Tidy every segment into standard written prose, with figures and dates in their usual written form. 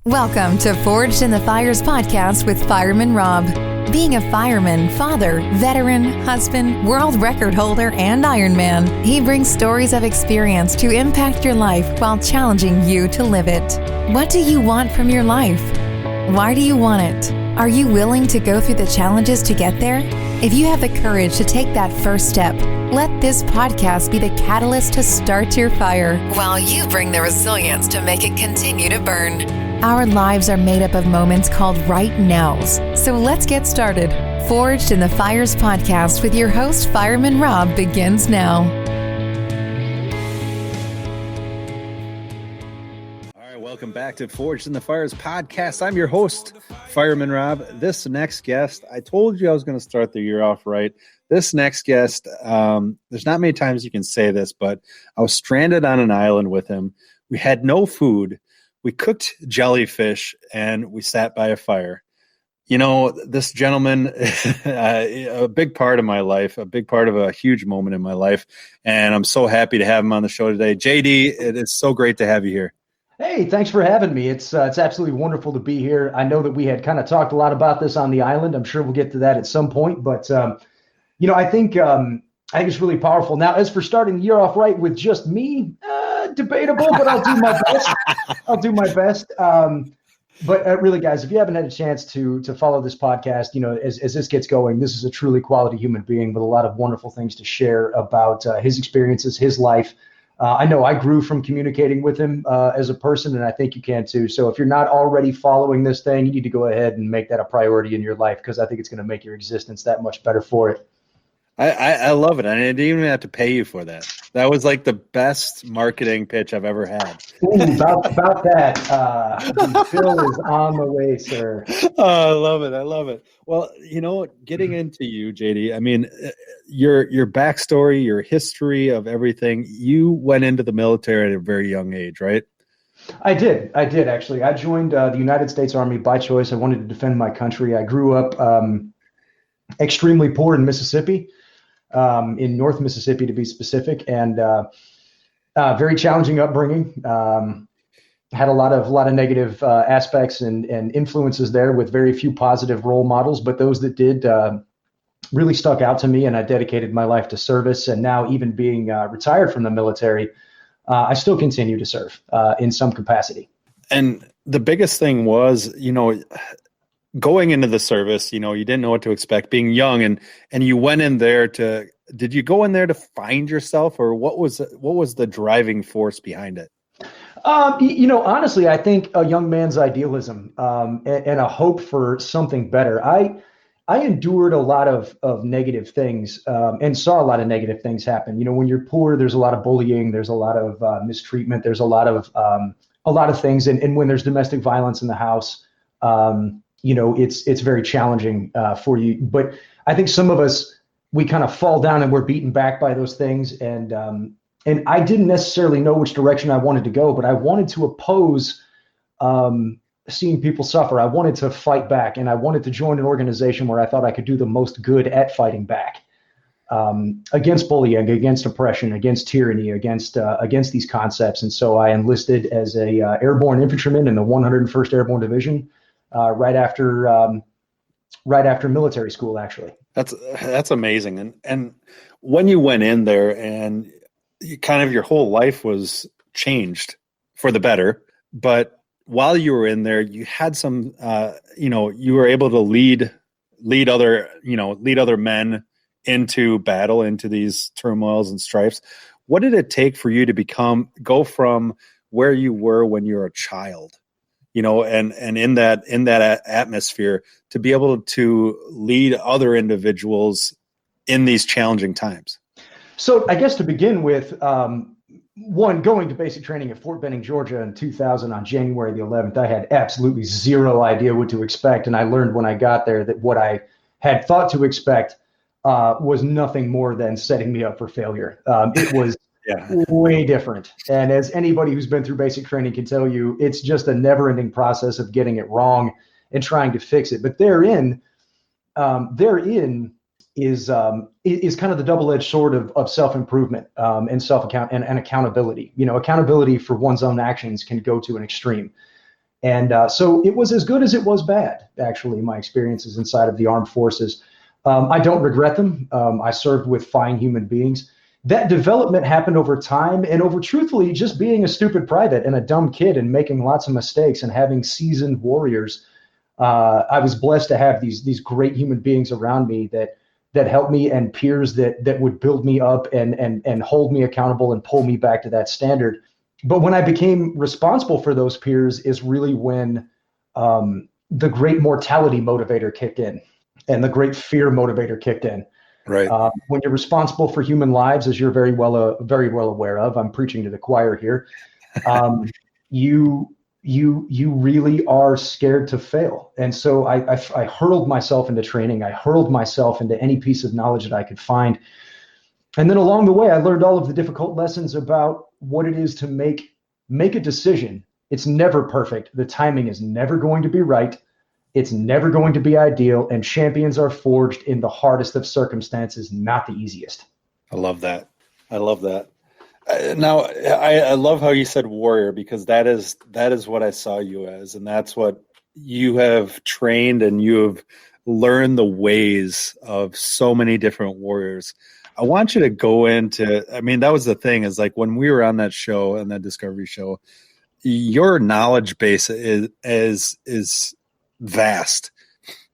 Welcome to Forged in the Fires podcast with Fireman Rob. Being a fireman, father, veteran, husband, world record holder, and Ironman, he brings stories of experience to impact your life while challenging you to live it. What do you want from your life? Why do you want it? Are you willing to go through the challenges to get there? If you have the courage to take that first step, let this podcast be the catalyst to start your fire while you bring the resilience to make it continue to burn. Our lives are made up of moments called right nows. So let's get started. Forged in the Fires podcast with your host, Fireman Rob, begins now. All right, welcome back to Forged in the Fires podcast. I'm your host, Fireman Rob. This next guest, I told you I was going to start the year off right. This next guest, there's not many times you can say this, but I was stranded on an island with him. We had no food. We cooked jellyfish and we sat by a fire. You know, this gentleman, a big part of my life, a big part of a huge moment in my life. And I'm so happy to have him on the show today. JD, it is so great to have you here. Hey, thanks for having me. It's absolutely wonderful to be here. I know that we had kind of talked a lot about this on the island. I'm sure we'll get to that at some point. But, I think it's really powerful. Now, as for starting the year off right with just me, debatable, but I'll do my best. But really, guys, if you haven't had a chance to follow this podcast, as this gets going, this is a truly quality human being with a lot of wonderful things to share about his experiences, his life. I know I grew from communicating with him as a person, and I think you can too. So if you're not already following this thing, you need to go ahead and make that a priority in your life, because I think it's going to make your existence that much better for it. I love it. I didn't even have to pay you for that. That was like the best marketing pitch I've ever had. Ooh, about that. The bill is on the way, sir. Oh, I love it. Well, getting into you, JD, I mean, your backstory, your history of everything, you went into the military at a very young age, right? I did actually. I joined the United States Army by choice. I wanted to defend my country. I grew up extremely poor in Mississippi. In North Mississippi, to be specific, and very challenging upbringing. Had a lot of negative aspects and influences there, with very few positive role models. But those that did really stuck out to me, and I dedicated my life to service. And now, even being retired from the military, I still continue to serve in some capacity. And the biggest thing was, going into the service, you didn't know what to expect, being young, and you went in there did you go in there to find yourself, or what was the driving force behind it? Honestly, I think a young man's idealism and a hope for something better. I endured a lot of negative things and saw a lot of negative things happen. When you're poor, there's a lot of bullying, there's a lot of mistreatment, there's a lot of things, and when there's domestic violence in the house, it's very challenging for you. But I think some of us, we kind of fall down and we're beaten back by those things. And I didn't necessarily know which direction I wanted to go, but I wanted to oppose seeing people suffer. I wanted to fight back, and I wanted to join an organization where I thought I could do the most good at fighting back against bullying, against oppression, against tyranny, against these concepts. And so I enlisted as a airborne infantryman in the 101st Airborne Division. Right after military school, actually. That's amazing. And when you went in there, and your whole life was changed for the better, but while you were in there, you had some, you were able to lead other men into battle, into these turmoils and strifes. What did it take for you to go from where you were when you were a child? And in that atmosphere, to be able to lead other individuals in these challenging times? So I guess to begin with, going to basic training at Fort Benning, Georgia in 2000 on January the 11th, I had absolutely zero idea what to expect. And I learned when I got there that what I had thought to expect was nothing more than setting me up for failure. It was way different. And as anybody who's been through basic training can tell you, it's just a never-ending process of getting it wrong and trying to fix it. But therein is kind of the double-edged sword of self-improvement and accountability. Accountability for one's own actions can go to an extreme. And so it was as good as it was bad, actually, my experiences inside of the armed forces. I don't regret them. I served with fine human beings. That development happened over time and over, truthfully, just being a stupid private and a dumb kid and making lots of mistakes and having seasoned warriors. I was blessed to have these great human beings around me that helped me, and peers that would build me up and hold me accountable and pull me back to that standard. But when I became responsible for those peers is really when the great mortality motivator kicked in and the great fear motivator kicked in. Right. When you're responsible for human lives, as you're very well aware of, I'm preaching to the choir here. You really are scared to fail, and so I hurled myself into training. I hurled myself into any piece of knowledge that I could find, and then along the way, I learned all of the difficult lessons about what it is to make a decision. It's never perfect. The timing is never going to be right. It's never going to be ideal, and champions are forged in the hardest of circumstances, not the easiest. I love that. Now, I love how you said warrior, because that is what I saw you as, and that's what you have trained, and you have learned the ways of so many different warriors. I want you to go into, I mean, that was the thing, is like when we were on that show, and that Discovery show, your knowledge base is vast.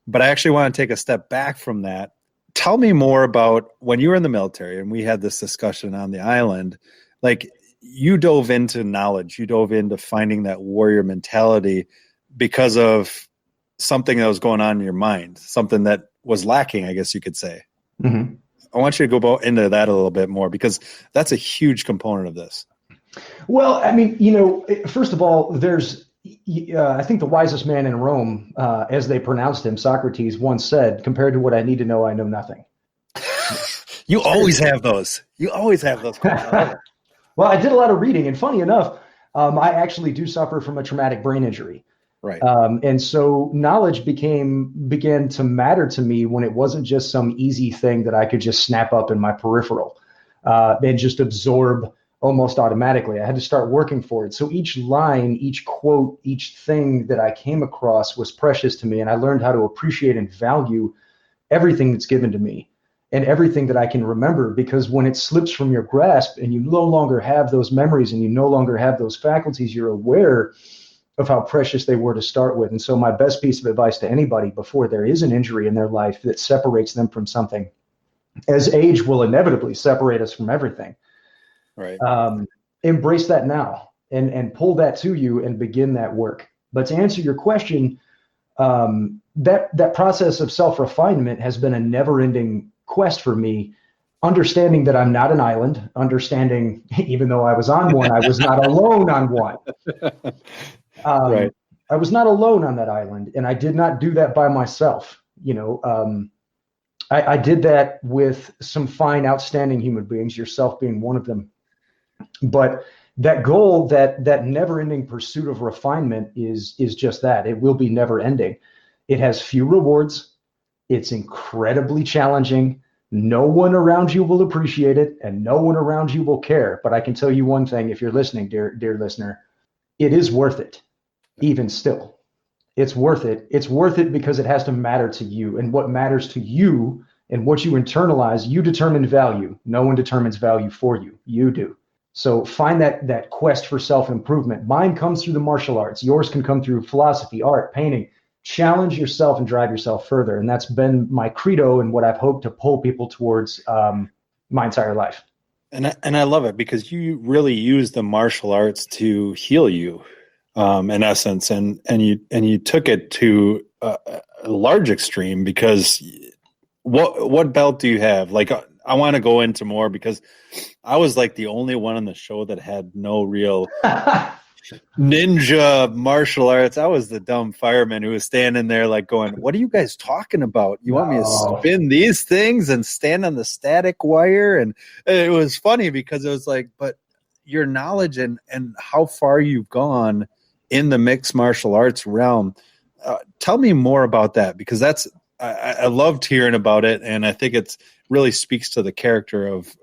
But I actually want to take a step back from that. Tell me more about when you were in the military and we had this discussion on the island. Like, you dove into knowledge, you dove into finding that warrior mentality because of something that was going on in your mind, something that was lacking, I guess you could say. Mm-hmm. I want you to go into that a little bit more, because that's a huge component of this. Well, I mean, first of all, there's, I think the wisest man in Rome, as they pronounced him, Socrates, once said, compared to what I need to know, I know nothing. You always have those. Well, I did a lot of reading, and funny enough, I actually do suffer from a traumatic brain injury. Right. And so knowledge began to matter to me when it wasn't just some easy thing that I could just snap up in my peripheral and just absorb almost automatically. I had to start working for it. So each line, each quote, each thing that I came across was precious to me. And I learned how to appreciate and value everything that's given to me and everything that I can remember, because when it slips from your grasp and you no longer have those memories and you no longer have those faculties, you're aware of how precious they were to start with. And so my best piece of advice to anybody before there is an injury in their life that separates them from something, as age will inevitably separate us from everything. Right. Embrace that now and pull that to you and begin that work. But to answer your question, that process of self-refinement has been a never-ending quest for me, understanding that I'm not an island, understanding, even though I was on one, I was not alone on one. Right. I was not alone on that island, and I did not do that by myself. I did that with some fine, outstanding human beings, yourself being one of them. But that goal, that never-ending pursuit of refinement is just that. It will be never-ending. It has few rewards. It's incredibly challenging. No one around you will appreciate it, and no one around you will care. But I can tell you one thing, if you're listening, dear listener, it is worth it. Even still, it's worth it. It's worth it because it has to matter to you, and what matters to you and what you internalize, you determine value. No one determines value for you. You do. So find that quest for self-improvement. Mine comes through the martial arts. Yours can come through philosophy, art, painting. Challenge yourself and drive yourself further. And that's been my credo and what I've hoped to pull people towards my entire life. And I love it, because you really use the martial arts to heal you, in essence, and you took it to a large extreme, because what belt do you have? Like, I want to go into more, because I was like the only one on the show that had no real ninja martial arts. I was the dumb fireman who was standing there like going, what are you guys talking about? You want me to spin these things and stand on the static wire? And it was funny, because it was like, but your knowledge and how far you've gone in the mixed martial arts realm. Tell me more about that, because I loved hearing about it. And I think it's really speaks to the character of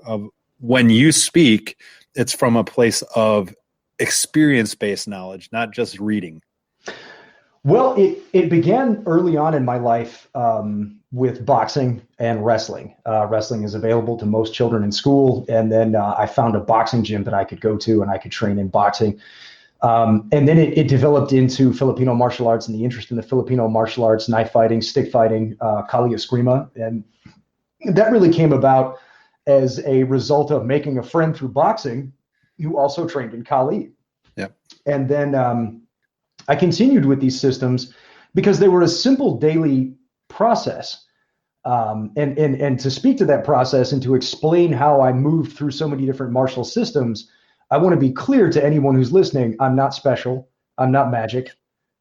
when you speak, it's from a place of experience-based knowledge, not just reading. Well, it began early on in my life with boxing and wrestling. Wrestling is available to most children in school, and then I found a boxing gym that I could go to and I could train in boxing. And then it developed into Filipino martial arts and the interest in the Filipino martial arts, knife fighting, stick fighting, Kali Eskrima. And that really came about as a result of making a friend through boxing who also trained in Kali. Yep. And then I continued with these systems because they were a simple daily process. And to speak to that process and to explain how I moved through so many different martial systems, I want to be clear to anyone who's listening. I'm not special. I'm not magic.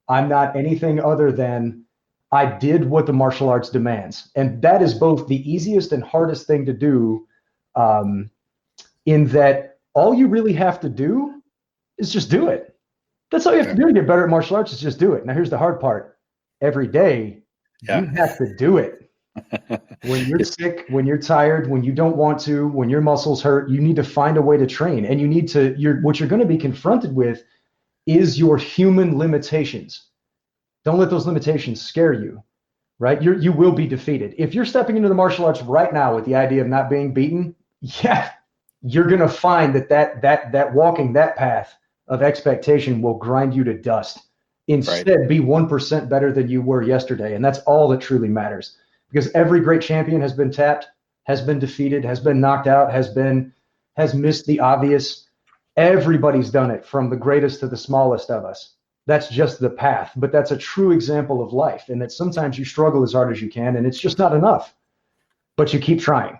I'm not anything other than I did what the martial arts demands. And that is both the easiest and hardest thing to do, in that all you really have to do is just do it. That's all you have to do to get better at martial arts, is just do it. Now, here's the hard part. Every day, you have to do it. When you're sick, when you're tired, when you don't want to, when your muscles hurt, you need to find a way to train. And you need to, what you're going to be confronted with is your human limitations. Don't let those limitations scare you, right? You will be defeated. If you're stepping into the martial arts right now with the idea of not being beaten, you're going to find that walking that path of expectation will grind you to dust. Instead, be 1% better than you were yesterday. And that's all that truly matters. Because every great champion has been tapped, has been defeated, has been knocked out, has missed the obvious. Everybody's done it, from the greatest to the smallest of us. That's just the path. But that's a true example of life. And that sometimes you struggle as hard as you can, and it's just not enough. But you keep trying.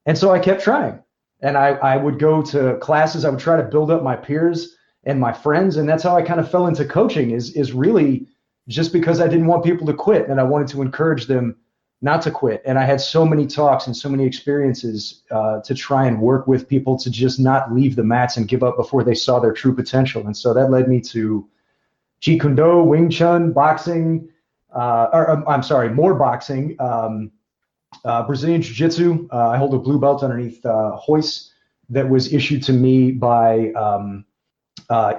And so I kept trying. And I would go to classes. I would try to build up my peers and my friends. And that's how I kind of fell into coaching, is really just because I didn't want people to quit. And I wanted to encourage them not to quit. And I had so many talks and so many experiences to try and work with people to just not leave the mats and give up before they saw their true potential. And so that led me to Jeet Kune Do, Wing Chun, boxing, more boxing, Brazilian Jiu-Jitsu. I hold a blue belt underneath hoist that was issued to me by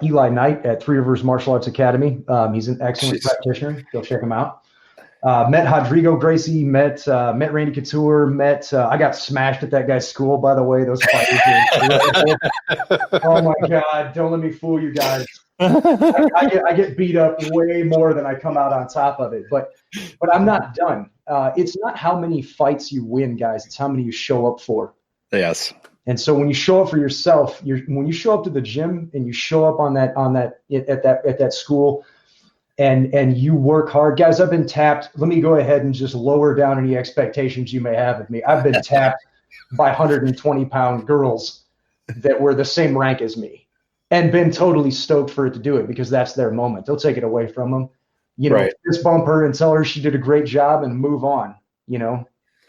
Eli Knight at Three Rivers Martial Arts Academy. He's an excellent practitioner. Go check him out. Met Rodrigo Gracie, met Randy Couture, I got smashed at that guy's school, by the way. Those fighters. Oh my God, don't let me fool you guys. I get beat up way more than I come out on top of it. But I'm not done. It's not how many fights you win, guys. It's how many you show up for. Yes. And so when you show up for yourself, when you show up to the gym and you show up at that school, and you work hard. Guys, I've been tapped. Let me go ahead and just lower down any expectations you may have of me. I've been tapped by 120-pound girls that were the same rank as me and been totally stoked for it to do it because that's their moment. Don't take it away from them. Fist bump her and tell her she did a great job and move on.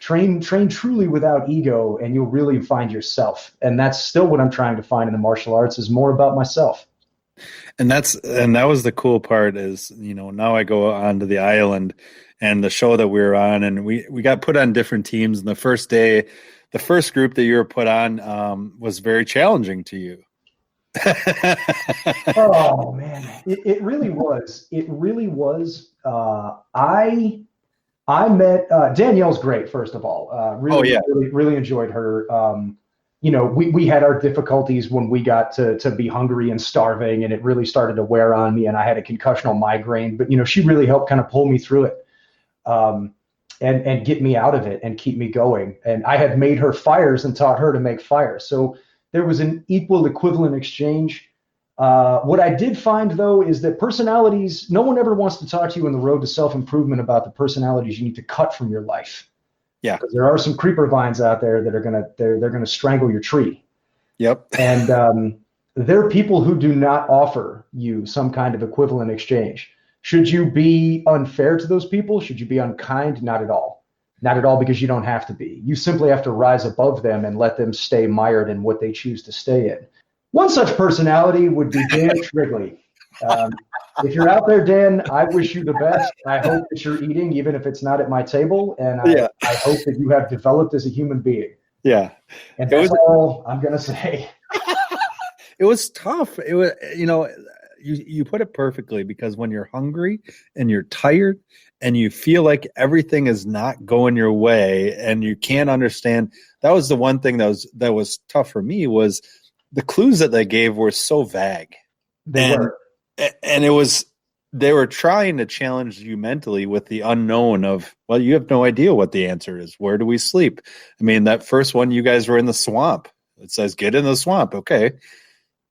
Train truly without ego, and you'll really find yourself. And that's still what I'm trying to find in the martial arts, is more about myself. And that was the cool part is, now I go onto the island and the show that we were on, and we got put on different teams. And the first day, the first group that you were put on was very challenging to you. Oh man, it really was. It really was. I met Danielle's great. First of all, really enjoyed her. We had our difficulties when we got to be hungry and starving, and it really started to wear on me, and I had a concussional migraine, but she really helped kind of pull me through it, and get me out of it and keep me going. And I had made her fires and taught her to make fires. So there was an equal equivalent exchange. What I did find though, is that personalities, no one ever wants to talk to you on the road to self-improvement about the personalities you need to cut from your life. Yeah, because there are some creeper vines out there that are gonna strangle your tree. Yep. And there are people who do not offer you some kind of equivalent exchange. Should you be unfair to those people? Should you be unkind? Not at all. Not at all, because you don't have to be. You simply have to rise above them and let them stay mired in what they choose to stay in. One such personality would be Dan Shrigley. If you're out there, Dan, I wish you the best. I hope that you're eating, even if it's not at my table. And I hope that you have developed as a human being. Yeah. And that's all I'm going to say. It was tough. It was, you put it perfectly, because when you're hungry and you're tired and you feel like everything is not going your way and you can't understand, that was the one thing that was tough for me, was the clues that they gave were so vague. They were. And it was, they were trying to challenge you mentally with the unknown of, well, you have no idea what the answer is. Where do we sleep? I mean, that first one, you guys were in the swamp. It says, get in the swamp. Okay.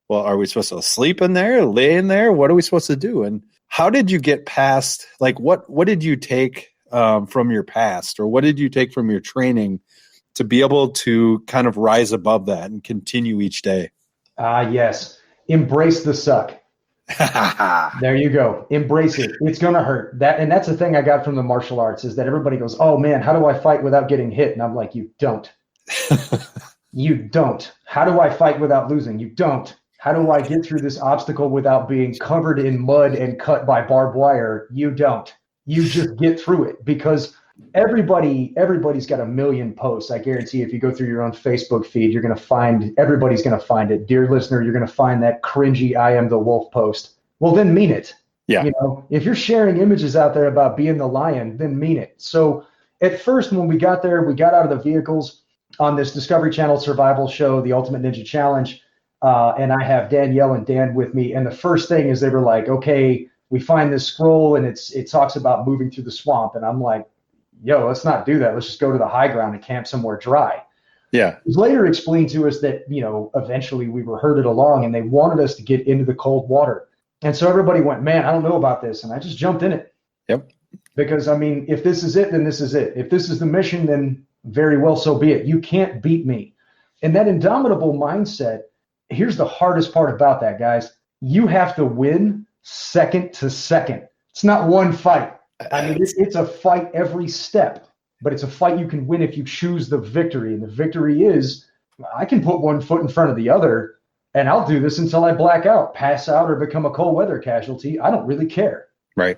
Well, are we supposed to sleep in there, lay in there? What are we supposed to do? And how did you get past, like, what did you take from your past, or what did you take from your training to be able to kind of rise above that and continue each day? Yes. Embrace the suck. There you go. Embrace it. It's going to hurt. And that's the thing I got from the martial arts, is that everybody goes, oh man, how do I fight without getting hit? And I'm like, you don't. You don't. How do I fight without losing? You don't. How do I get through this obstacle without being covered in mud and cut by barbed wire? You don't. You just get through it, because everybody's got a million posts. I guarantee if you go through your own Facebook feed, you're going to find, everybody's going to find it. Dear listener, you're going to find that cringy I am the wolf post. Well, then mean it. Yeah. You know, if you're sharing images out there about being the lion, then mean it. So at first, when we got there, we got out of the vehicles on this Discovery Channel survival show, The Ultimate Ninja Challenge. And I have Danielle and Dan with me. And the first thing is they were like, okay, we find this scroll and it talks about moving through the swamp. And I'm like, yo, let's not do that. Let's just go to the high ground and camp somewhere dry. Yeah. It was later explained to us that, you know, eventually we were herded along and they wanted us to get into the cold water. And so everybody went, man, I don't know about this. And I just jumped in it. Yep. Because, I mean, if this is it, then this is it. If this is the mission, then very well, so be it. You can't beat me. And that indomitable mindset, here's the hardest part about that, guys. You have to win second to second. It's not one fight. I mean, it's a fight every step, but it's a fight you can win if you choose the victory. And the victory is, I can put one foot in front of the other, and I'll do this until I black out, pass out, or become a cold weather casualty. I don't really care. Right.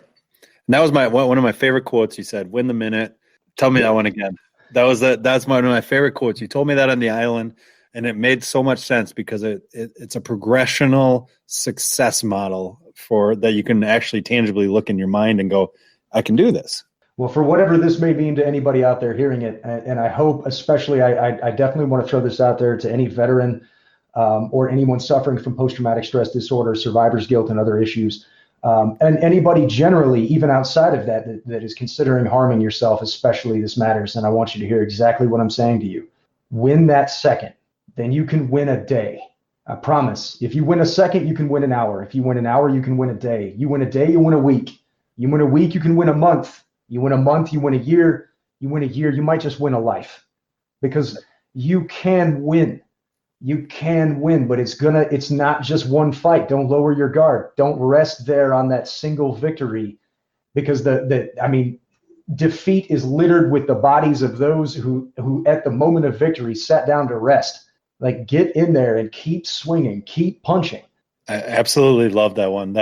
And that was one of my favorite quotes. You said, win the minute. Tell me that one again. That's one of my favorite quotes. You told me that on the island, and it made so much sense, because it's a progressional success model for that you can actually tangibly look in your mind and go, I can do this. Well, for whatever this may mean to anybody out there hearing it, and I hope especially, I definitely want to throw this out there to any veteran or anyone suffering from post-traumatic stress disorder, survivor's guilt, and other issues, and anybody generally, even outside of that is considering harming yourself, especially this matters. And I want you to hear exactly what I'm saying to you. Win that second, then you can win a day. I promise. If you win a second, you can win an hour. If you win an hour, you can win a day. You win a day, you win a week. You win a week, you can win a month. You win a month, you win a year. You win a year, you might just win a life. Because you can win. You can win, but it's not just one fight. Don't lower your guard. Don't rest there on that single victory, because defeat is littered with the bodies of those who at the moment of victory sat down to rest. Like, get in there and keep swinging, keep punching. I absolutely love that one.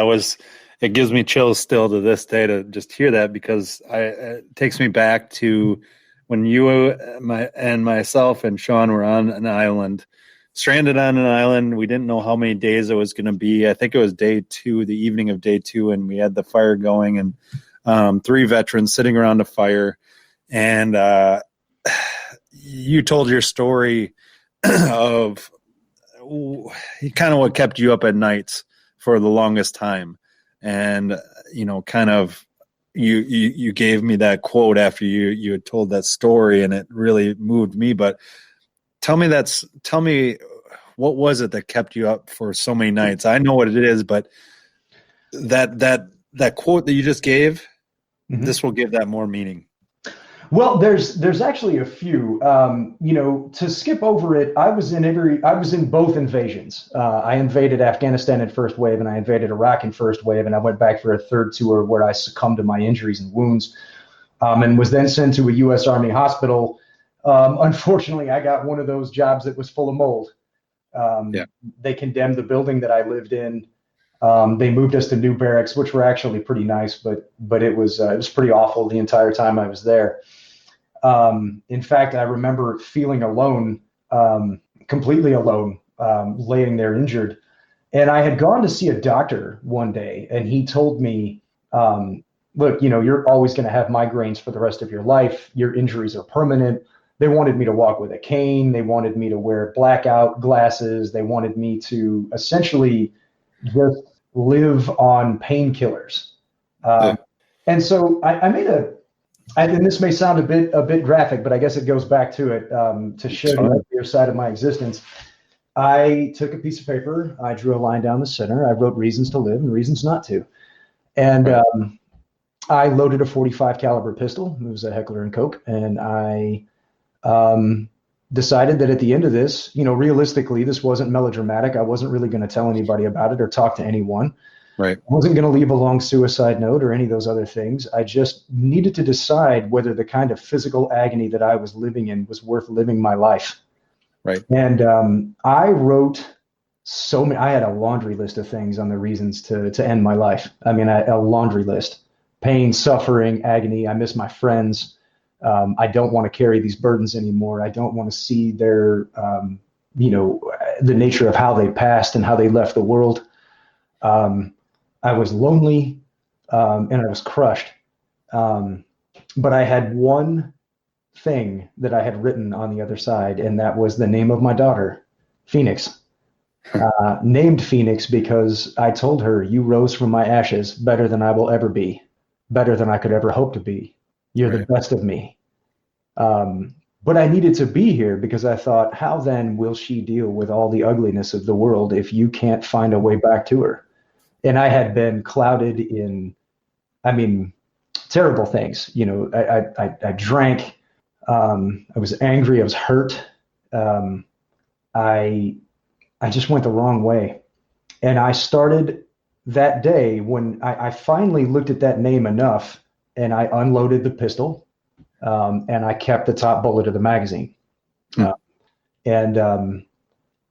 It gives me chills still to this day to just hear that, because it takes me back to when you, myself and Sean were on an island, stranded on an island. We didn't know how many days it was going to be. I think it was day 2, the evening of day 2, and we had the fire going, and 3 veterans sitting around a fire. And you told your story of kind of what kept you up at nights for the longest time. And, you know, kind of you gave me that quote after you had told that story, and it really moved me. But tell me what was it that kept you up for so many nights? I know what it is, but that quote that you just gave, mm-hmm. This will give that more meaning. Well, there's actually a few. To skip over it, I was in both invasions. I invaded Afghanistan in first wave, and I invaded Iraq in first wave, and I went back for a third tour where I succumbed to my injuries and wounds, and was then sent to a U.S. Army hospital. Unfortunately, I got one of those jobs that was full of mold. They condemned the building that I lived in. They moved us to new barracks, which were actually pretty nice, but it was pretty awful the entire time I was there. In fact, I remember feeling alone, completely alone, laying there injured. And I had gone to see a doctor one day, and he told me, look, you're always going to have migraines for the rest of your life. Your injuries are permanent. They wanted me to walk with a cane. They wanted me to wear blackout glasses. They wanted me to essentially just live on painkillers. Yeah. And so I made and this may sound a bit graphic, but I guess it goes back to it, to show you the other side of my existence. I took a piece of paper. I drew a line down the center. I wrote reasons to live and reasons not to. And I loaded a 45 caliber pistol. It was a Heckler and Koch. And I decided that at the end of this, realistically, this wasn't melodramatic. I wasn't really going to tell anybody about it or talk to anyone. Right. I wasn't going to leave a long suicide note or any of those other things. I just needed to decide whether the kind of physical agony that I was living in was worth living my life. Right. And I wrote so many. I had a laundry list of things on the reasons to end my life. I mean, a laundry list: pain, suffering, agony. I miss my friends. I don't want to carry these burdens anymore. I don't want to see their, the nature of how they passed and how they left the world. I was lonely, and I was crushed. But I had one thing that I had written on the other side, and that was the name of my daughter, Phoenix. Named Phoenix because I told her, "You rose from my ashes better than I will ever be, better than I could ever hope to be. You're the best of me." But I needed to be here because I thought, how then will she deal with all the ugliness of the world if you can't find a way back to her? And I had been clouded in, terrible things. I drank. I was angry. I was hurt. I just went the wrong way. And I started that day when I finally looked at that name enough, and I unloaded the pistol, and I kept the top bullet of the magazine. And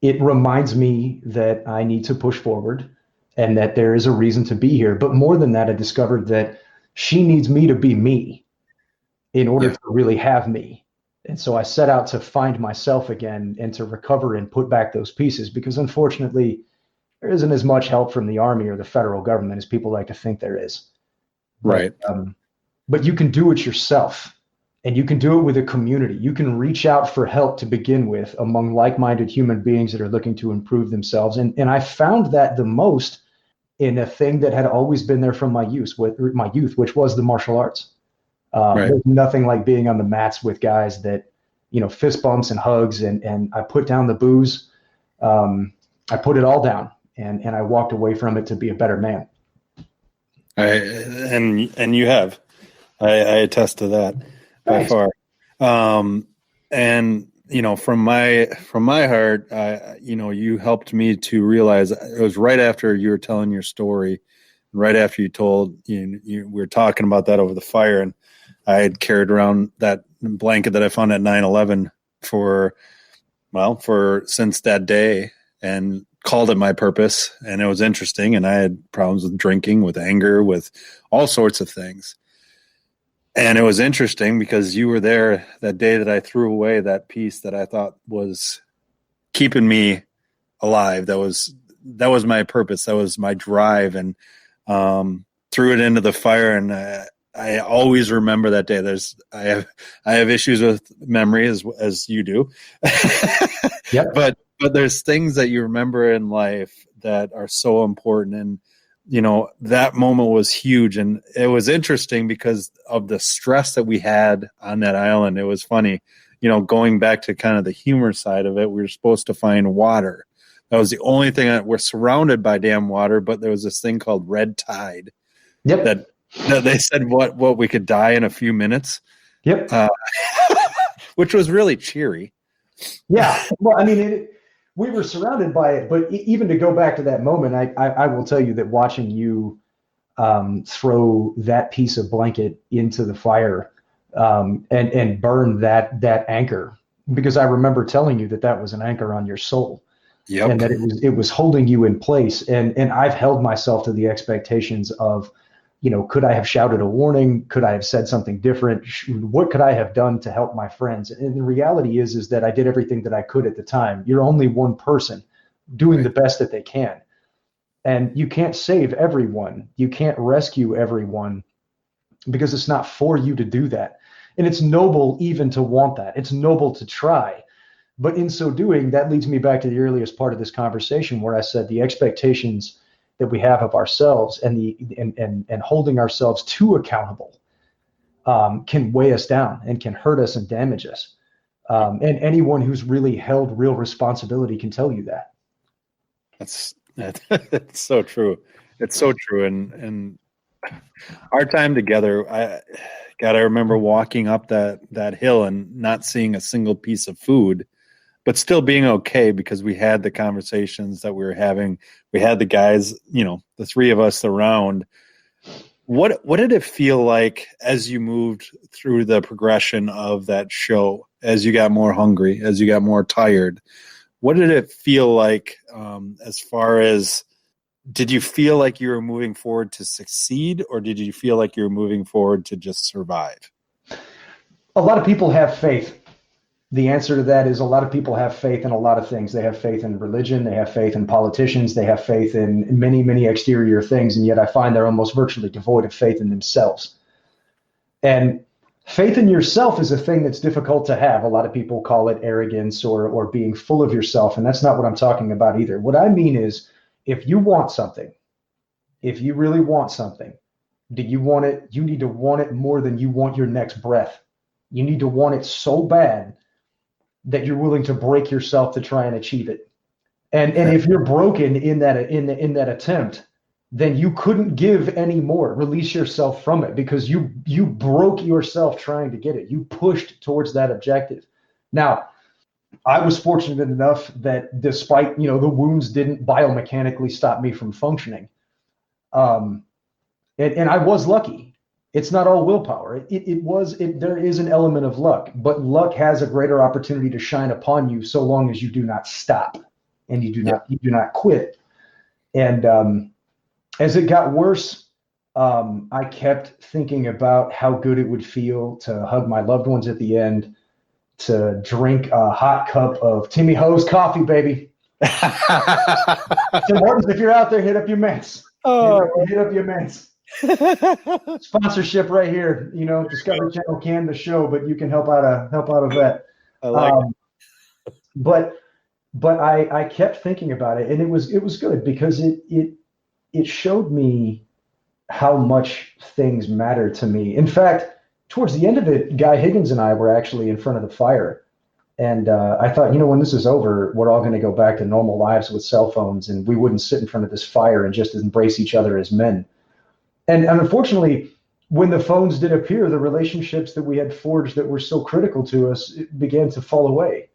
it reminds me that I need to push forward and that there is a reason to be here. But more than that, I discovered that she needs me to be me in order to really have me. And so I set out to find myself again and to recover and put back those pieces, because unfortunately, there isn't as much help from the Army or the federal government as people like to think there is. Right. But you can do it yourself, and you can do it with a community. You can reach out for help to begin with among like-minded human beings that are looking to improve themselves. And I found that the most in a thing that had always been there from my youth, which was the martial arts. There's nothing like being on the mats with guys that, fist bumps and hugs, and I put down the booze. I put it all down, and I walked away from it to be a better man. And you have, I attest to that by far. And from my heart, you helped me to realize it was right after you were telling your story, right after you told we were talking about that over the fire, and I had carried around that blanket that I found at 9/11 since that day, and called it my purpose. And it was interesting. And I had problems with drinking, with anger, with all sorts of things. And it was interesting because you were there that day that I threw away that piece that I thought was keeping me alive. That was my purpose. That was my drive, and threw it into the fire. And I always remember that day. I have issues with memory as you do. Yep. But there's things that you remember in life that are so important. And, that moment was huge. And it was interesting because of the stress that we had on that island. It was funny, going back to kind of the humor side of it, we were supposed to find water. That was the only thing. We're surrounded by damn water, but there was this thing called red tide. Yep. That they said what we could die in a few minutes. Yep. Which was really cheery. Yeah. Well, we were surrounded by it, but even to go back to that moment, I will tell you that watching you throw that piece of blanket into the fire and burn that anchor, because I remember telling you that was an anchor on your soul. Yep. And that it was holding you in place. And I've held myself to the expectations of, could I have shouted a warning? Could I have said something different? What could I have done to help my friends? And the reality is that I did everything that I could at the time. You're only one person doing the best that they can. And you can't save everyone. You can't rescue everyone because it's not for you to do that. And it's noble even to want that. It's noble to try. But in so doing, that leads me back to the earliest part of this conversation where I said the expectations that we have of ourselves and holding ourselves too accountable can weigh us down and can hurt us and damage us. And anyone who's really held real responsibility can tell you that. That's so true. It's so true. And our time together, I remember walking up that hill and not seeing a single piece of food, but still being okay because we had the conversations that we were having. We had the guys, the three of us around. What did it feel like as you moved through the progression of that show, as you got more hungry, as you got more tired? What did it feel like as far as, did you feel like you were moving forward to succeed, or did you feel like you were moving forward to just survive? A lot of people have faith. The answer to that is a lot of people have faith in a lot of things. They have faith in religion. They have faith in politicians. They have faith in many, many exterior things. And yet I find they're almost virtually devoid of faith in themselves. And faith in yourself is a thing that's difficult to have. A lot of people call it arrogance or being full of yourself. And that's not what I'm talking about either. What I mean is, if you want something, if you really want something, do you want it? You need to want it more than you want your next breath. You need to want it so bad that you're willing to break yourself to try and achieve it. And if you're broken in that attempt, then you couldn't give any more. Release yourself from it because you broke yourself trying to get it. You pushed towards that objective. Now, I was fortunate enough that despite, the wounds didn't biomechanically stop me from functioning. And I was lucky. It's not all willpower. There is an element of luck, but luck has a greater opportunity to shine upon you so long as you do not stop and you do not quit. And as it got worse, I kept thinking about how good it would feel to hug my loved ones at the end, to drink a hot cup of Timmy Ho's coffee, baby. Tim Hortons, if you're out there, hit up your mans. Hit up your mans. Sponsorship right here. Discovery Channel canned the show, but you can help out of that. I like it. But I kept thinking about it, and it was good because it showed me how much things matter to me. In fact, towards the end of it, Guy Higgins and I were actually in front of the fire. And I thought, when this is over, we're all going to go back to normal lives with cell phones, and we wouldn't sit in front of this fire and just embrace each other as men. And unfortunately, when the phones did appear, the relationships that we had forged that were so critical to us began to fall away.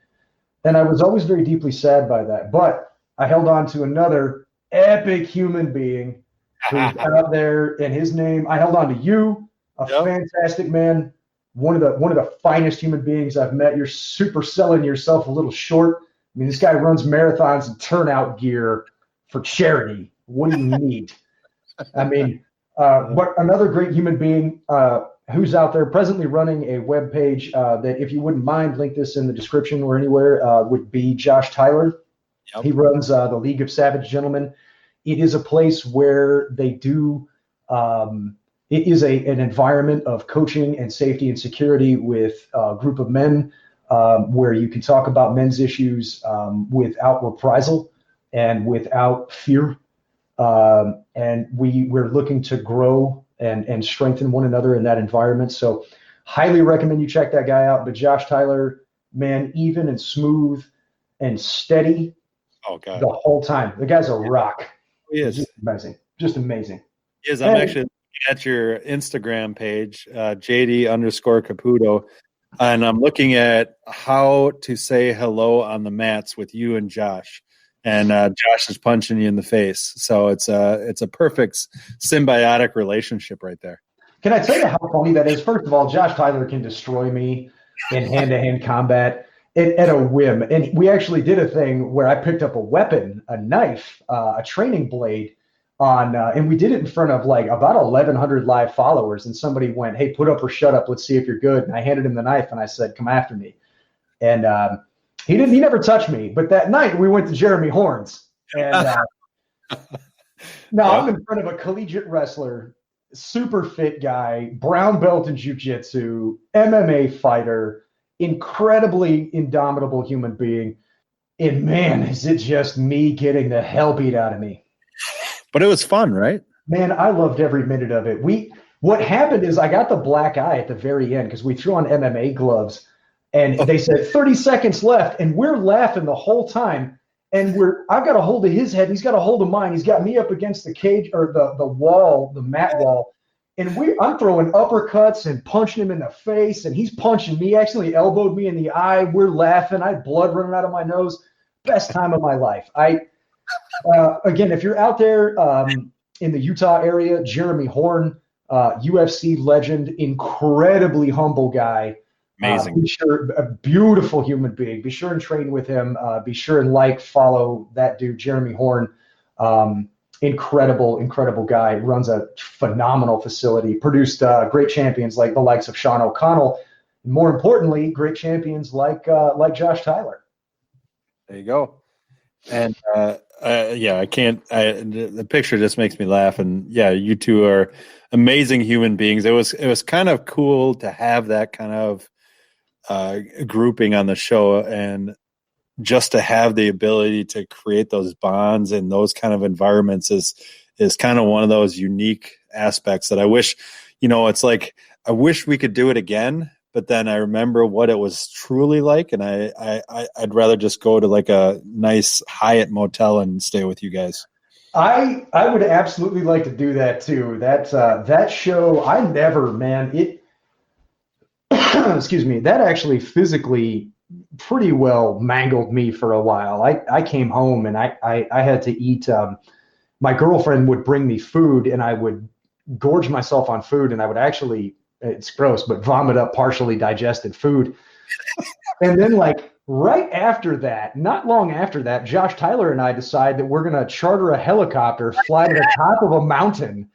And I was always very deeply sad by that. But I held on to another epic human being who's out there, and his name, I held on to you. Fantastic man, one of the finest human beings I've met. You're super selling yourself a little short. I mean, this guy runs marathons and turnout gear for charity. What do you need? I mean, but another great human being who's out there presently running a webpage that, if you wouldn't mind, link this in the description or anywhere, would be Josh Tyler. Yep. He runs the League of Savage Gentlemen. It is a place where they do it is an environment of coaching and safety and security with a group of men where you can talk about men's issues without reprisal and without fear. And we're looking to grow and strengthen one another in that environment. So highly recommend you check that guy out. But Josh Tyler, man, even and smooth and steady the whole time. The guy's a rock. He is. Just amazing. He is. I'm actually at your Instagram page, JD_Caputo, and I'm looking at how to say hello on the mats with you and Josh. And Josh is punching you in the face. So it's a perfect symbiotic relationship right there. Can I tell you how funny that is? First of all, Josh Tyler can destroy me in hand-to-hand combat at a whim. And we actually did a thing where I picked up a weapon, a knife, a training blade, and we did it in front of like about 1,100 live followers. And somebody went, "Hey, put up or shut up. Let's see if you're good." And I handed him the knife and I said, "Come after me." And he never touched me. But that night we went to Jeremy Horns, and Now I'm in front of a collegiate wrestler, super fit guy, brown belt in jiu-jitsu, MMA fighter, incredibly indomitable human being. And man, is it just me getting the hell beat out of me. But it was fun, right? Man, I loved every minute of it. What happened is I got the black eye at the very end because we threw on MMA gloves and they said 30 seconds left, and we're laughing the whole time. And I've got a hold of his head, he's got a hold of mine. He's got me up against the cage or the wall, the mat wall. And I'm throwing uppercuts and punching him in the face, and he's punching me, actually elbowed me in the eye. We're laughing. I had blood running out of my nose. Best time of my life. Again, if you're out there in the Utah area, Jeremy Horn, UFC legend, incredibly humble guy. Amazing. A beautiful human being. Be sure and train with him. Be sure and follow that dude, Jeremy Horn. Incredible guy. Runs a phenomenal facility. Produced great champions like the likes of Sean O'Connell. More importantly, great champions like Josh Tyler. There you go. And I can't. The picture just makes me laugh. And yeah, you two are amazing human beings. It was kind of cool to have that kind of grouping on the show, and just to have the ability to create those bonds in those kind of environments is kind of one of those unique aspects that I wish, it's like I wish we could do it again. But then I remember what it was truly like, and I'd rather just go to like a nice Hyatt motel and stay with you guys. I would absolutely like to do that too. That show, I never, man, it. Excuse me. That actually physically pretty well mangled me for a while. I came home and I had to eat. My girlfriend would bring me food, and I would gorge myself on food, and I would actually. It's gross, but vomit up partially digested food. And then right after that, not long after that, Josh Tyler and I decide that we're going to charter a helicopter, fly to the top of a mountain,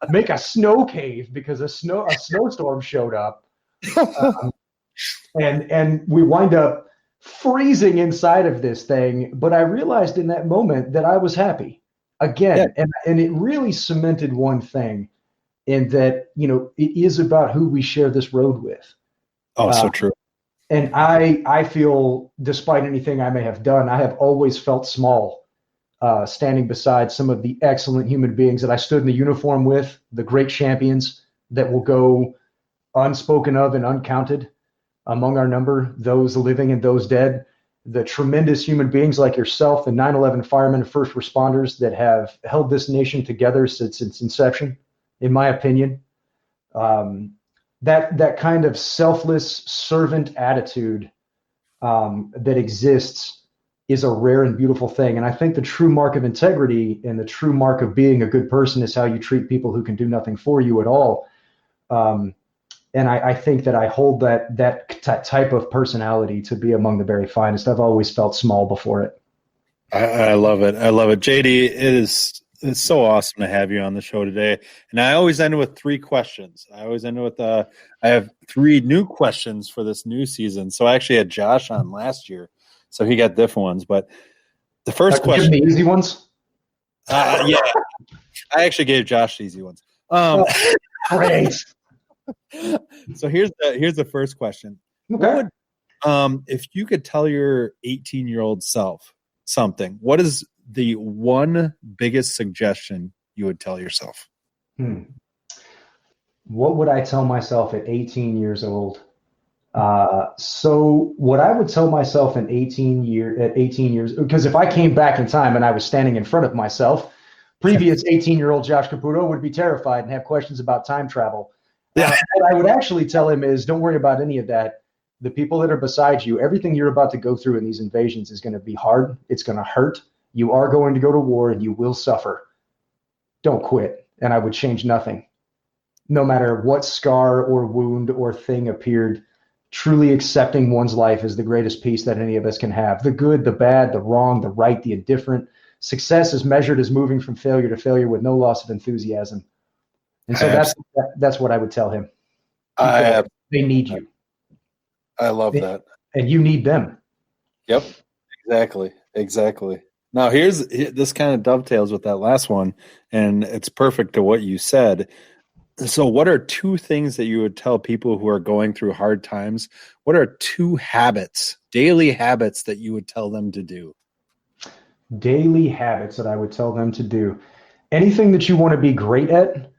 make a snow cave because a snowstorm showed up. And we wind up freezing inside of this thing. But I realized in that moment that I was happy again. Yeah. And it really cemented one thing. And that, it is about who we share this road with. Oh, so true. And I feel, despite anything I may have done, I have always felt small standing beside some of the excellent human beings that I stood in the uniform with, the great champions that will go unspoken of and uncounted among our number, those living and those dead, the tremendous human beings like yourself, the 9/11 firemen and first responders that have held this nation together since its inception. In my opinion, that kind of selfless servant attitude that exists is a rare and beautiful thing. And I think the true mark of integrity and the true mark of being a good person is how you treat people who can do nothing for you at all. And I think that I hold that type of personality to be among the very finest. I've always felt small before it. I love it. I love it. JD, it's so awesome to have you on the show today. And I always end with 3 questions. I have 3 new questions for this new season. So I actually had Josh on last year, so he got different ones. But the first question, the easy ones. Yeah, I actually gave Josh the easy ones. Great. So here's the first question. Okay. If you could tell your 18-year-old self something, what is the one biggest suggestion you would tell yourself? What would I tell myself at 18 years old? So what I would tell myself at 18 years, because if I came back in time and I was standing in front of myself, previous 18-year-old Josh Caputo would be terrified and have questions about time travel. What I would actually tell him is, don't worry about any of that. The people that are beside you, everything you're about to go through in these invasions is going to be hard. It's going to hurt. You are going to go to war and you will suffer. Don't quit. And I would change nothing. No matter what scar or wound or thing appeared, truly accepting one's life is the greatest peace that any of us can have. The good, the bad, the wrong, the right, the indifferent. Success is measured as moving from failure to failure with no loss of enthusiasm. And so that's what I would tell him. They need you. I love that. And you need them. Yep. Exactly. Now, this kind of dovetails with that last one, and it's perfect to what you said. So what are two things that you would tell people who are going through hard times? What are two daily habits that you would tell them to do? Daily habits that I would tell them to do. Anything that you want to be great at,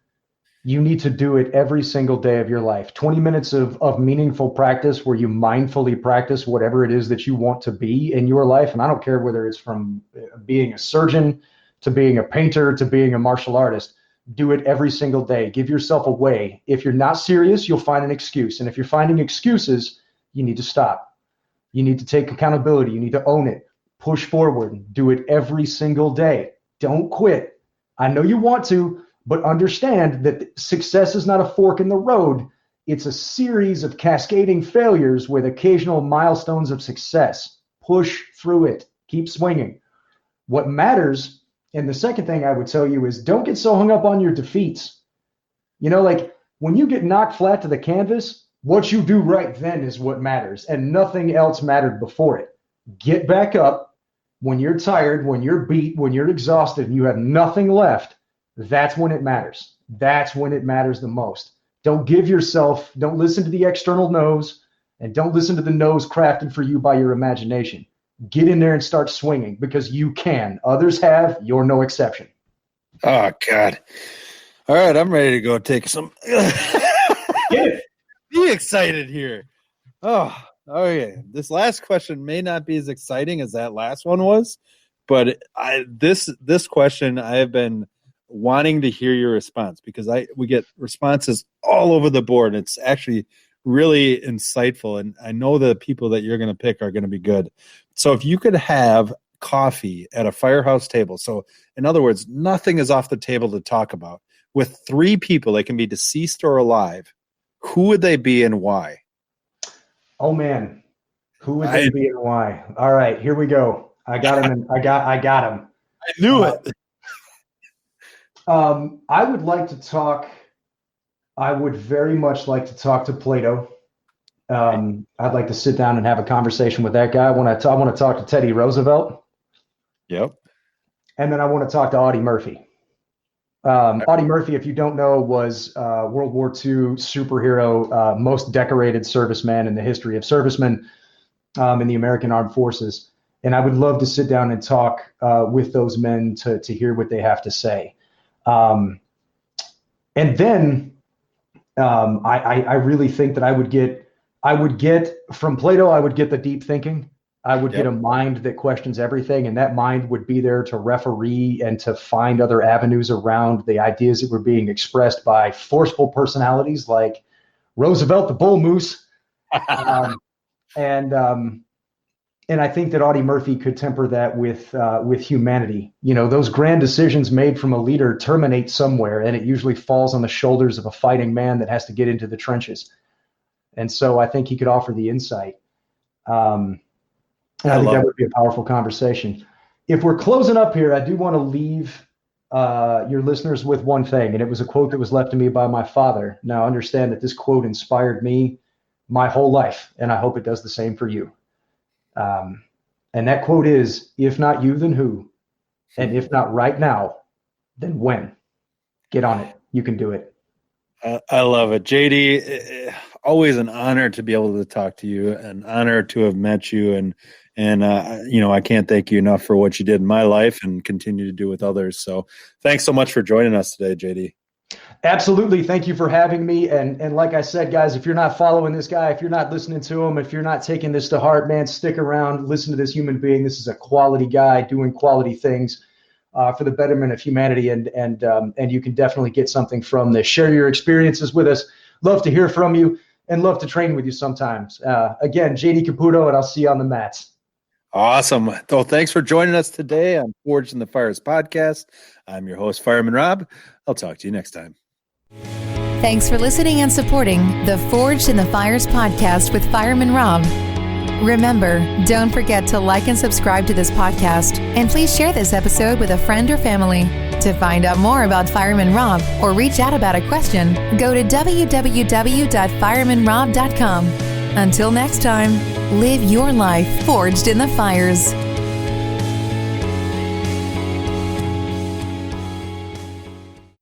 you need to do it every single day of your life. 20 minutes of meaningful practice where you mindfully practice whatever it is that you want to be in your life. And I don't care whether it's from being a surgeon to being a painter to being a martial artist. Do it every single day. Give yourself a way. If you're not serious, you'll find an excuse. And if you're finding excuses, you need to stop. You need to take accountability. You need to own it. Push forward. Do it every single day. Don't quit. I know you want to, but understand that success is not a fork in the road. It's a series of cascading failures with occasional milestones of success. Push through it. Keep swinging. What matters, and the second thing I would tell you is don't get so hung up on your defeats. Like when you get knocked flat to the canvas, what you do right then is what matters, and nothing else mattered before it. Get back up when you're tired, when you're beat, when you're exhausted, and you have nothing left. That's when it matters. That's when it matters the most. Don't listen to the external no's, and don't listen to the no's crafted for you by your imagination. Get in there and start swinging because you can. Others have. You're no exception. Oh, God. All right, I'm ready to go take some. Be excited here. Oh, okay. This last question may not be as exciting as that last one was, but this question I have been wanting to hear your response because we get responses all over the board. It's actually really insightful, and I know the people that you're going to pick are going to be good. So if you could have coffee at a firehouse table, so in other words, nothing is off the table to talk about, with three people, they can be deceased or alive, who would they be and why? Oh man, who would they be and why? All right, here we go. I got him. I got him. I knew it. I would like to talk. I would very much like to talk to Plato. I'd like to sit down and have a conversation with that guy. I want to talk to Teddy Roosevelt. Yep. And then I want to talk to Audie Murphy. Audie Murphy, if you don't know, was World War II superhero, most decorated serviceman in the history of servicemen in the American Armed Forces. And I would love to sit down and talk with those men to hear what they have to say. And then I really think that I would get from Plato, I would get the deep thinking. I would get a mind that questions everything, and that mind would be there to referee and to find other avenues around the ideas that were being expressed by forceful personalities like Roosevelt the Bull Moose. And I think that Audie Murphy could temper that with humanity. Those grand decisions made from a leader terminate somewhere, and it usually falls on the shoulders of a fighting man that has to get into the trenches. And so I think he could offer the insight. And I think that would be a powerful conversation. If we're closing up here, I do want to leave your listeners with one thing, and it was a quote that was left to me by my father. Now, understand that this quote inspired me my whole life, and I hope it does the same for you. And that quote is, if not you, then who? And if not right now, then when? Get on it. You can do it. I love it. JD, always an honor to be able to talk to you, an honor to have met you. And I can't thank you enough for what you did in my life and continue to do with others. So thanks so much for joining us today, JD. Absolutely. Thank you for having me. And like I said, guys, if you're not following this guy, if you're not listening to him, if you're not taking this to heart, man, stick around, listen to this human being. This is a quality guy doing quality things for the betterment of humanity. And you can definitely get something from this. Share your experiences with us. Love to hear from you and love to train with you sometimes. Again, JD Caputo, and I'll see you on the mats. Awesome. So thanks for joining us today on Forged in the Fires podcast. I'm your host, Fireman Rob. I'll talk to you next time. Thanks for listening and supporting the Forged in the Fires podcast with Fireman Rob. Remember, don't forget to like and subscribe to this podcast, and please share this episode with a friend or family. To find out more about Fireman Rob or reach out about a question, go to www.firemanrob.com. Until next time, live your life forged in the fires.